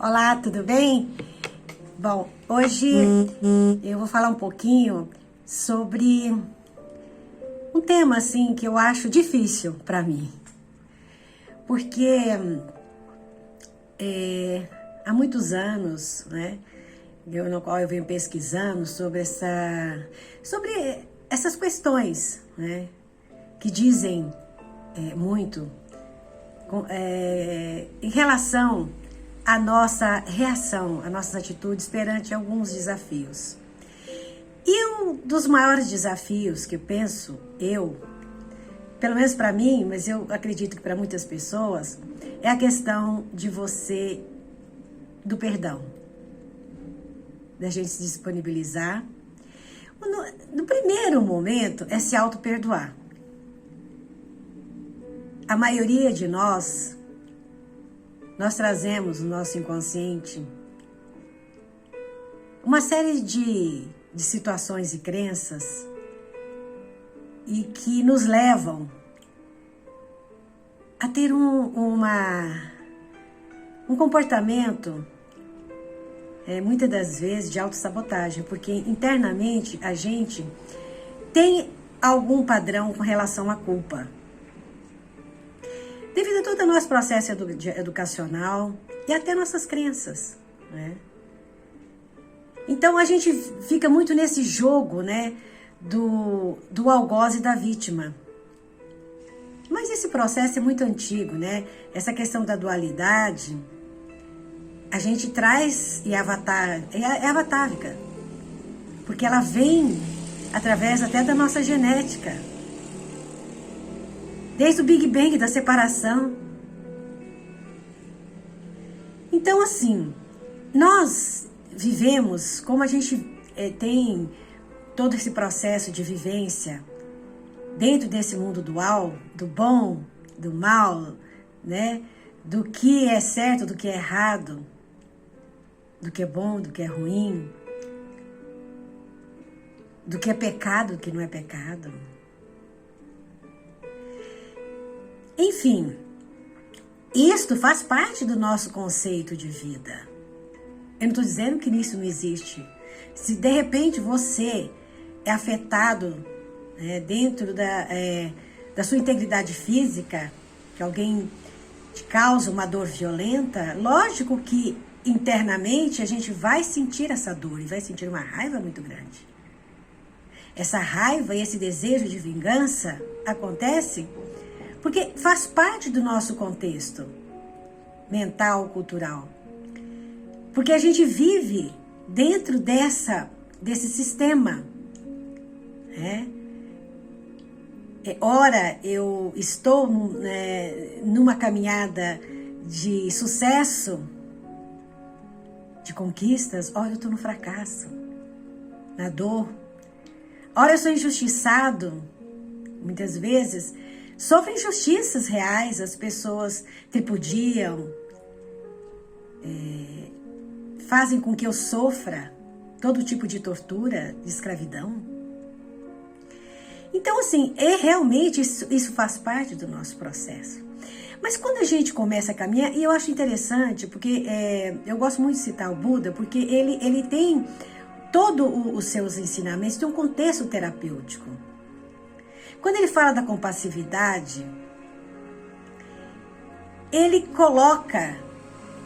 Olá, tudo bem? Bom, hoje eu vou falar um pouquinho sobre um tema assim que eu acho difícil para mim, porque há muitos anos, né, no qual eu venho pesquisando sobre essas questões, né, que dizem muito em relação à nossa reação, às nossas atitudes perante alguns desafios. E um dos maiores desafios que eu penso, pelo menos para mim, mas eu acredito que para muitas pessoas, é a questão do perdão. Da gente se disponibilizar. No primeiro momento, é se auto-perdoar. A maioria de nós trazemos no nosso inconsciente uma série de situações e crenças e que nos levam a ter um comportamento, muitas das vezes, de autossabotagem, porque internamente a gente tem algum padrão com relação à culpa. Devido a todo o nosso processo educacional e até nossas crenças, né? Então a gente fica muito nesse jogo, né, do algoz e da vítima. Mas esse processo é muito antigo, né? Essa questão da dualidade, a gente traz é avatárica, porque ela vem através até da nossa genética. Desde o Big Bang, da separação. Então, assim, nós vivemos, como a gente tem todo esse processo de vivência dentro desse mundo dual, do bom, do mal, né? Do que é certo, do que é errado, do que é bom, do que é ruim, do que é pecado, do que não é pecado. Enfim, isto faz parte do nosso conceito de vida. Eu não estou dizendo que isso não existe. Se de repente você é afetado dentro da sua integridade física, que alguém te causa uma dor violenta, lógico que internamente a gente vai sentir essa dor e vai sentir uma raiva muito grande. Essa raiva e esse desejo de vingança acontece porque faz parte do nosso contexto mental, cultural. Porque a gente vive dentro desse sistema. Ora, eu estou numa caminhada de sucesso, de conquistas. Ora, eu estou no fracasso, na dor. Ora, eu sou injustiçado. Muitas vezes sofro injustiças reais, as pessoas tripudiam, fazem com que eu sofra todo tipo de tortura, de escravidão. Então, assim, realmente isso faz parte do nosso processo. Mas quando a gente começa a caminhar, e eu acho interessante, porque eu gosto muito de citar o Buda, porque ele tem todos os seus ensinamentos, tem um contexto terapêutico. Quando ele fala da compassividade, ele coloca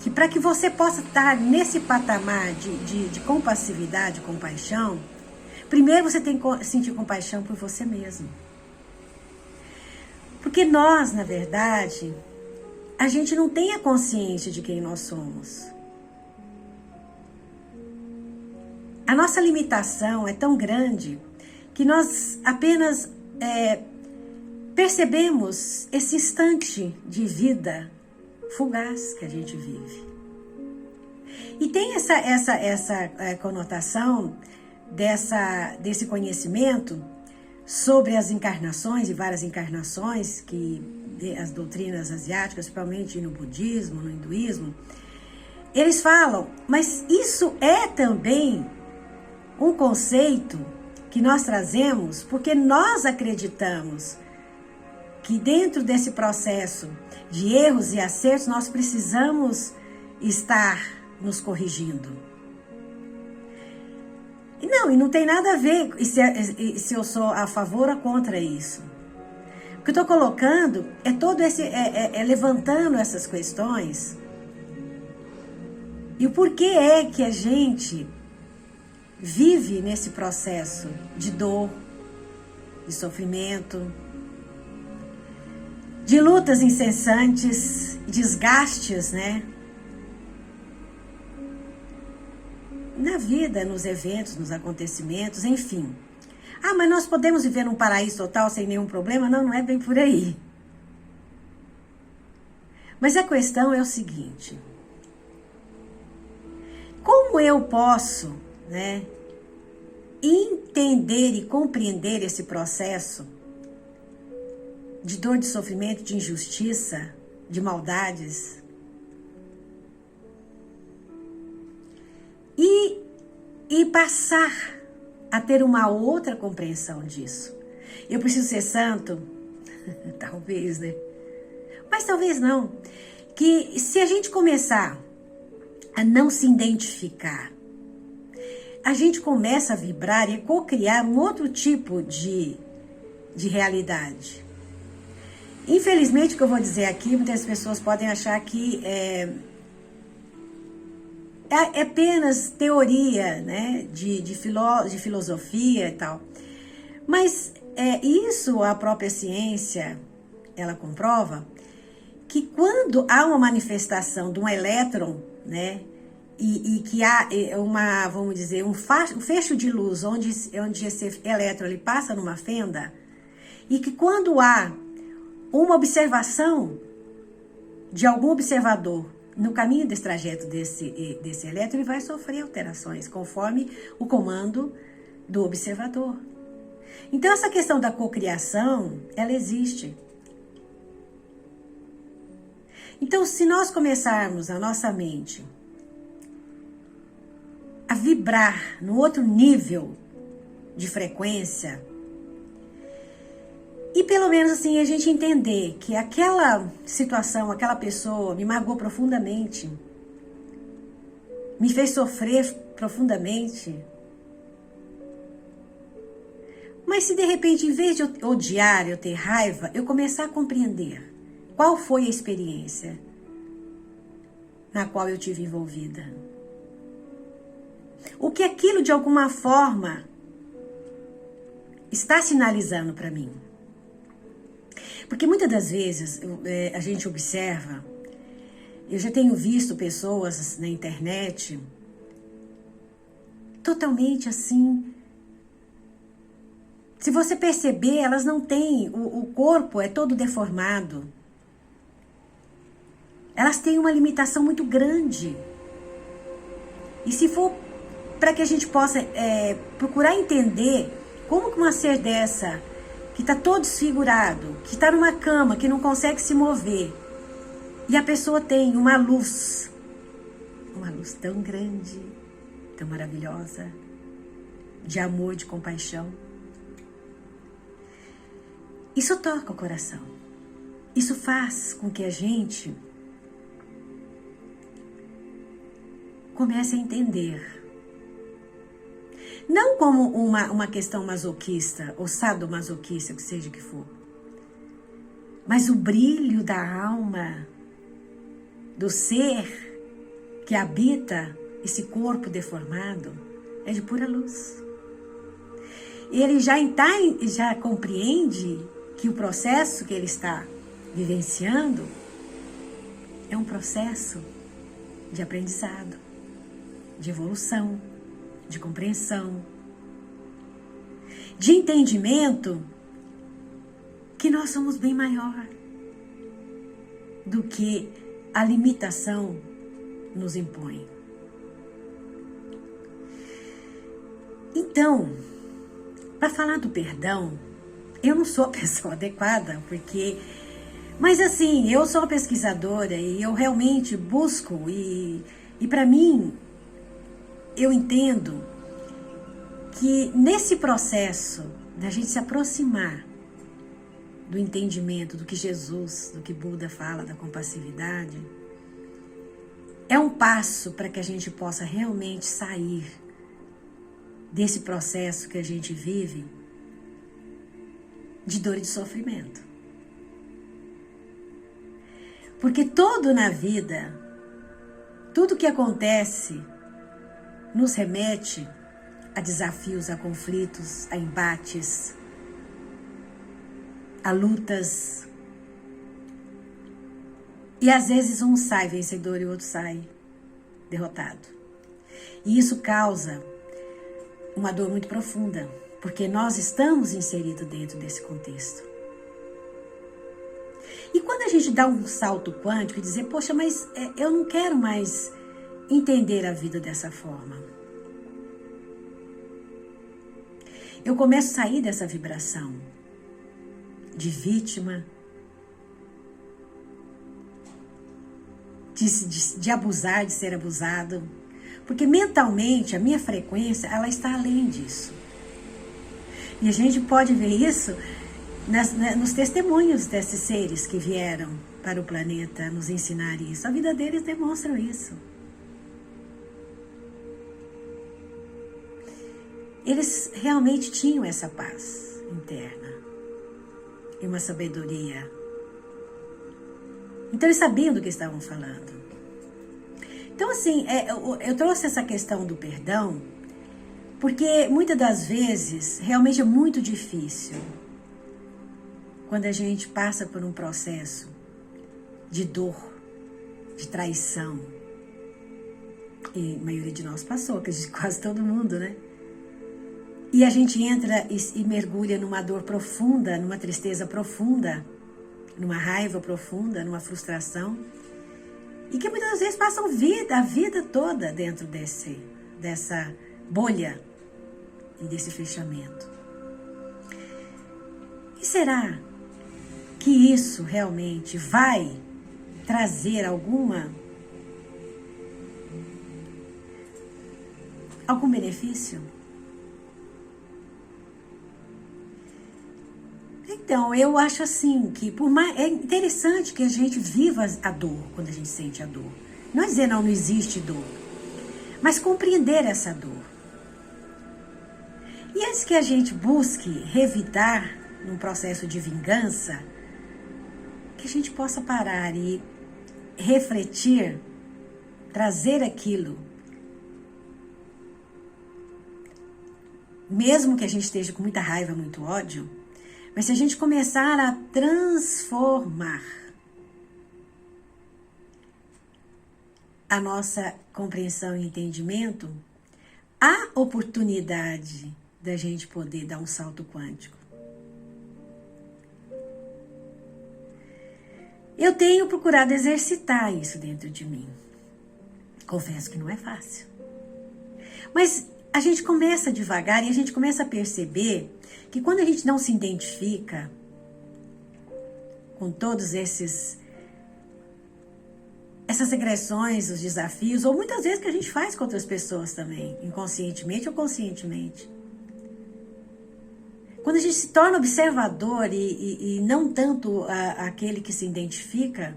que para que você possa estar nesse patamar de compassividade, compaixão, primeiro você tem que sentir compaixão por você mesmo. Porque nós, na verdade, a gente não tem a consciência de quem nós somos. A nossa limitação é tão grande que nós apenas percebemos esse instante de vida fugaz que a gente vive. E tem essa conotação desse conhecimento sobre as encarnações e várias encarnações que as doutrinas asiáticas, principalmente no budismo, no hinduísmo, eles falam, mas isso é também um conceito que nós trazemos porque nós acreditamos que dentro desse processo de erros e acertos nós precisamos estar nos corrigindo. E não tem nada a ver se eu sou a favor ou contra isso. O que eu estou colocando é todo esse, levantando essas questões. E o porquê é que a gente vive nesse processo de dor, de sofrimento, de lutas incessantes, desgastes, né? Na vida, nos eventos, nos acontecimentos, enfim. Ah, mas nós podemos viver num paraíso total sem nenhum problema? Não, não é bem por aí. Mas a questão é o seguinte: como eu posso, né, entender e compreender esse processo de dor, de sofrimento, de injustiça, de maldades, e passar a ter uma outra compreensão disso? Eu preciso ser santo? Talvez, né? Mas talvez não. Que se a gente começar a não se identificar, a gente começa a vibrar e co-criar um outro tipo de realidade. Infelizmente, o que eu vou dizer aqui, muitas pessoas podem achar que é apenas teoria, né, de filosofia e tal. Mas isso a própria ciência, ela comprova que quando há uma manifestação de um elétron, né, e que há uma, vamos dizer, um fecho de luz onde esse elétron ele passa numa fenda, e que quando há uma observação de algum observador no caminho desse trajeto desse elétron, ele vai sofrer alterações conforme o comando do observador. Então, essa questão da cocriação, ela existe. Então, se nós começarmos a nossa mente a vibrar no outro nível de frequência, e pelo menos assim a gente entender que aquela situação, aquela pessoa me magoou profundamente, me fez sofrer profundamente. Mas se de repente, em vez de eu odiar, eu ter raiva, eu começar a compreender qual foi a experiência na qual eu tive envolvida, o que aquilo de alguma forma está sinalizando para mim. Porque muitas das vezes a gente observa, eu já tenho visto pessoas na internet totalmente assim, se você perceber, elas não têm, o corpo é todo deformado, elas têm uma limitação muito grande. E se for para que a gente possa procurar entender como que uma ser dessa, que está todo desfigurado, que está numa cama, que não consegue se mover, e a pessoa tem uma luz tão grande, tão maravilhosa, de amor, de compaixão. Isso toca o coração. Isso faz com que a gente comece a entender. Não como uma questão masoquista ou sadomasoquista, que seja que for. Mas o brilho da alma, do ser que habita esse corpo deformado, é de pura luz. Ele já compreende que o processo que ele está vivenciando é um processo de aprendizado, de evolução, de compreensão, de entendimento que nós somos bem maior do que a limitação nos impõe. Então, para falar do perdão, eu não sou a pessoa adequada, mas assim, eu sou uma pesquisadora e eu realmente busco e para mim, eu entendo que nesse processo da gente se aproximar do entendimento do que Jesus, do que Buda fala, da compassividade, é um passo para que a gente possa realmente sair desse processo que a gente vive de dor e de sofrimento. Porque tudo na vida, tudo que acontece, nos remete a desafios, a conflitos, a embates, a lutas. E às vezes um sai vencedor e o outro sai derrotado. E isso causa uma dor muito profunda, porque nós estamos inseridos dentro desse contexto. E quando a gente dá um salto quântico e dizer, poxa, mas eu não quero mais entender a vida dessa forma. Eu começo a sair dessa vibração de vítima, de abusar, de ser abusado. Porque mentalmente a minha frequência, ela está além disso. E a gente pode ver isso nos testemunhos desses seres que vieram para o planeta nos ensinar isso. A vida deles demonstra isso. Eles realmente tinham essa paz interna e uma sabedoria. Então eles sabiam do que estavam falando. Então assim, eu trouxe essa questão do perdão porque muitas das vezes realmente é muito difícil quando a gente passa por um processo de dor, de traição. E a maioria de nós passou, acredito que quase todo mundo, né? E a gente entra e mergulha numa dor profunda, numa tristeza profunda, numa raiva profunda, numa frustração. E que muitas vezes passam a vida toda dentro dessa bolha e desse fechamento. E será que isso realmente vai trazer algum benefício? Então, eu acho assim que é interessante que a gente viva a dor quando a gente sente a dor. Não é dizer não existe dor, mas compreender essa dor. E antes que a gente busque revidar num processo de vingança, que a gente possa parar e refletir, trazer aquilo, mesmo que a gente esteja com muita raiva, muito ódio, mas se a gente começar a transformar a nossa compreensão e entendimento, há oportunidade da gente poder dar um salto quântico. Eu tenho procurado exercitar isso dentro de mim. Confesso que não é fácil. Mas a gente começa devagar e a gente começa a perceber que quando a gente não se identifica com todos essas agressões, os desafios, ou muitas vezes que a gente faz com outras pessoas também, inconscientemente ou conscientemente. Quando a gente se torna observador e não tanto aquele que se identifica,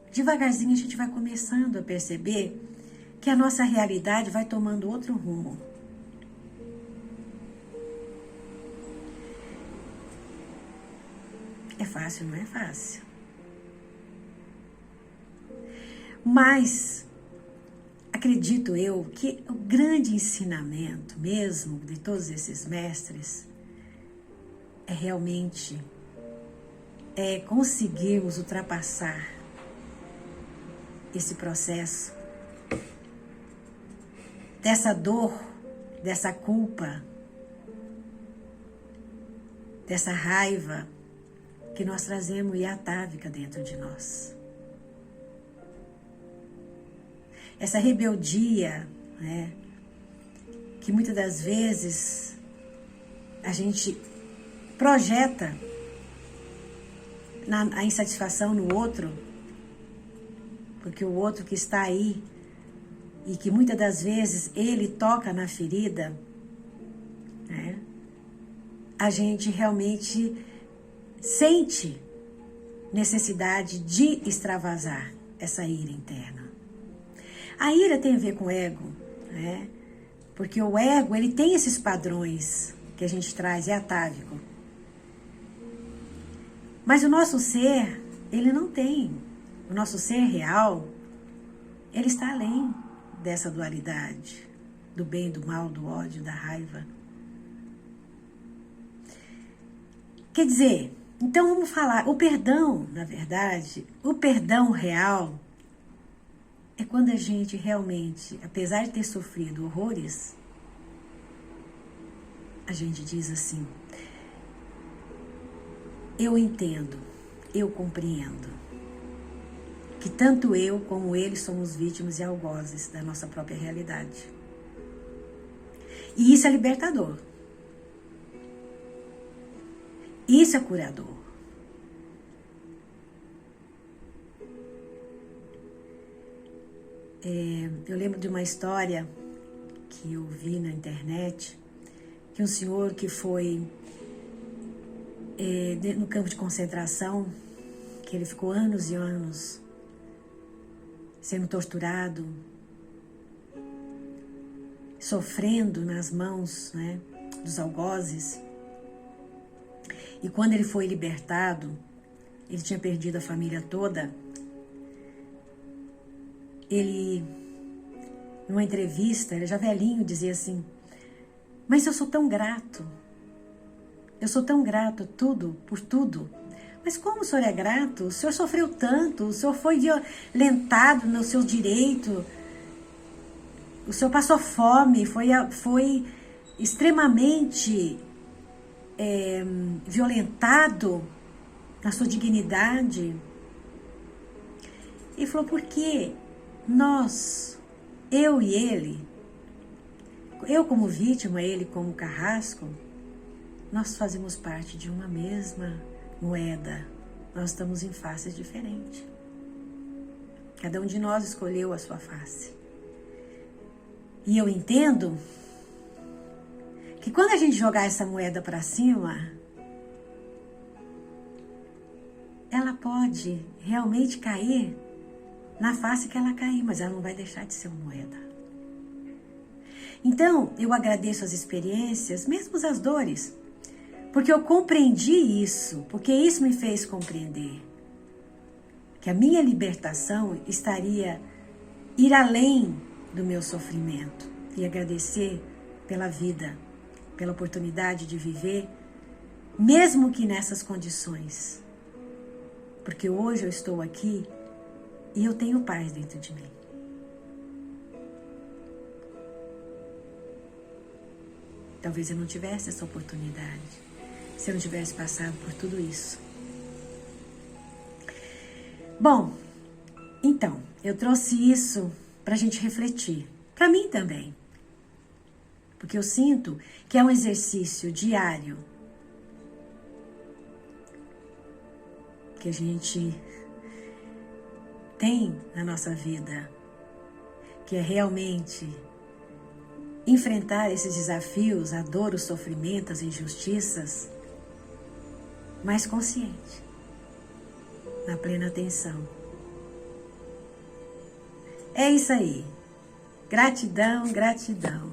devagarzinho a gente vai começando a perceber que a nossa realidade vai tomando outro rumo. É fácil, não é fácil. Mas acredito eu que o grande ensinamento mesmo de todos esses mestres é realmente conseguirmos ultrapassar esse processo dessa dor, dessa culpa, dessa raiva que nós trazemos e atávica dentro de nós. Essa rebeldia, né, que muitas das vezes a gente projeta a insatisfação no outro, porque o outro que está aí e que muitas das vezes ele toca na ferida, né, a gente realmente sente necessidade de extravasar essa ira interna. A ira tem a ver com o ego, né? Porque o ego, ele tem esses padrões que a gente traz, é atávico. Mas o nosso ser, ele não tem. O nosso ser real, ele está além dessa dualidade, do bem, do mal, do ódio, da raiva. Quer dizer, então vamos falar, o perdão, na verdade, o perdão real é quando a gente realmente, apesar de ter sofrido horrores, a gente diz assim: eu entendo, eu compreendo que tanto eu como ele somos vítimas e algozes da nossa própria realidade. E isso é libertador. Isso é curador. Eu lembro de uma história que eu vi na internet, que um senhor que foi no campo de concentração, que ele ficou anos e anos sendo torturado, sofrendo nas mãos, né, dos algozes. E quando ele foi libertado, ele tinha perdido a família toda. Ele, numa entrevista, ele já velhinho, dizia assim: mas eu sou tão grato por tudo. Mas como o senhor é grato? O senhor sofreu tanto, o senhor foi violentado no seu direito, o senhor passou fome, foi extremamente violentado na sua dignidade. E falou: por quê? Nós, eu e ele, eu como vítima, ele como carrasco, nós fazemos parte de uma mesma moeda. Nós estamos em faces diferentes. Cada um de nós escolheu a sua face. E eu entendo que quando a gente jogar essa moeda para cima, ela pode realmente cair na face que ela cair, mas ela não vai deixar de ser uma moeda. Então, eu agradeço as experiências, mesmo as dores, porque eu compreendi isso, porque isso me fez compreender que a minha libertação estaria ir além do meu sofrimento e agradecer pela vida, pela oportunidade de viver, mesmo que nessas condições. Porque hoje eu estou aqui e eu tenho paz dentro de mim. Talvez eu não tivesse essa oportunidade se eu não tivesse passado por tudo isso. Bom, então, eu trouxe isso para a gente refletir. Para mim também. Porque eu sinto que é um exercício diário que a gente tem na nossa vida, que é realmente enfrentar esses desafios, a dor, o sofrimento, as injustiças, mais consciente, na plena atenção. É isso aí. Gratidão, gratidão.